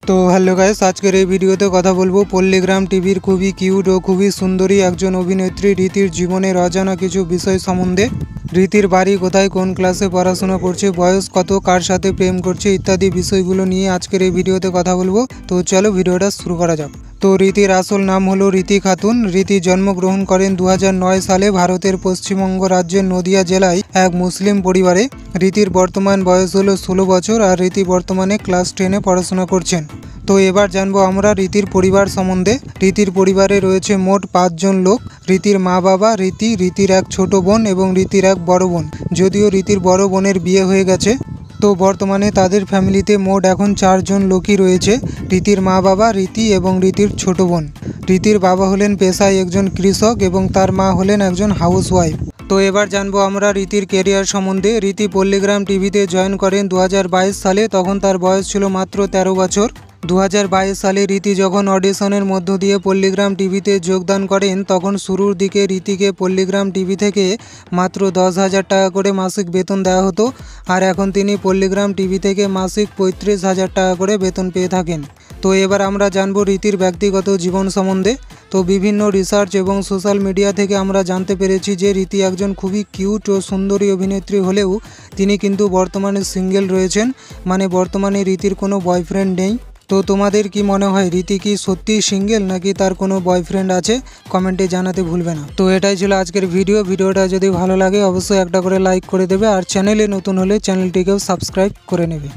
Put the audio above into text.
তো hello guys, আজকের এই ভিডিওতে কথা বলবো পল্লীগ্রাম টিভির খুবই কিউট ও খুবই সুন্দরী একজন অভিনেত্রী রীতির জীবনের অজানা কিছু বিষয় সম্বন্ধে। রীতির বাড়ি কোথায়, কোন ক্লাসে পড়াশোনা করছে, বয়স কত, কার সাথে প্রেম করছে ইত্যাদি বিষয়গুলো নিয়ে আজকের এই ভিডিওতে কথা বলবো। তো চলো ভিডিওটা শুরু করা যাক। তো রীতির আসল নাম হলো রীতি খাতুন। রীতি জন্মগ্রহণ করেন 2009 সালে ভারতের পশ্চিমবঙ্গ রাজ্যের নদিয়া জেলায় এক মুসলিম পরিবারে। রীতির বর্তমান বয়স হলো 16 বছর আর রীতি বর্তমানে ক্লাস 10-এ পড়াশোনা করছেন। তো এবার জানবো আমরা রীতির পরিবার সম্বন্ধে। রীতির পরিবারে রয়েছে মোট 5 জন লোক। রীতির মা বাবা, রীতির এক ছোট বোন এবং রীতির এক বড় বোন। যদিও রীতির বড় বোনের বিয়ে হয়ে গেছে, তো বর্তমানে তাদের ফ্যামিলিতে মোট এখন 4 জন লোকই রয়েছে। রীতির মা বাবা, রীতি এবং রীতির ছোট বোন। রীতির বাবা হলেন পেশায় একজন কৃষক এবং তার মা হলেন একজন হাউসওয়াইফ। তো এবার জানবো আমরা রীতির ক্যারিয়ার সম্বন্ধে। রীতি পল্লীগ্রাম টিভিতে জয়েন করেন 2022 সালে, তখন তার বয়স ছিল মাত্র 13 বছর। 2022 সালে রীতি যখন অডিশনের মধ্য দিয়ে পল্লীগ্রাম টিভিতে যোগদান করেন, তখন শুরুর দিকে রীতিকে পল্লীগ্রাম টিভি থেকে মাত্র 10,000 টাকা করে মাসিক বেতন দেওয়া হতো, আর এখন তিনি পল্লীগ্রাম টিভি থেকে মাসিক 35,000 টাকা করে বেতন পেয়ে থাকেন। তো এবার আমরা জানবো রীতির ব্যক্তিগত জীবন সম্বন্ধে। তো বিভিন্ন রিসার্চ এবং সোশ্যাল মিডিয়া থেকে আমরা জানতে পেরেছি যে রীতি একজন খুবই কিউট ও সুন্দরী অভিনেত্রী হলেও তিনি কিন্তু বর্তমানে সিঙ্গেল রয়েছেন, মানে বর্তমানে রীতির কোনো বয়ফ্রেন্ড নেই। তো তোমাদের কি মনে হয়, রীতি কি সত্যিই সিঙ্গেল নাকি তার কোনো বয়ফ্রেন্ড আছে? কমেন্টে জানাতে ভুলবে না। তো এটাই ছিল আজকের ভিডিওটা যদি ভালো লাগে অবশ্যই একটা করে লাইক করে দেবে, আর চ্যানেলে নতুন হলে চ্যানেলটিকেও সাবস্ক্রাইব করে নেবে।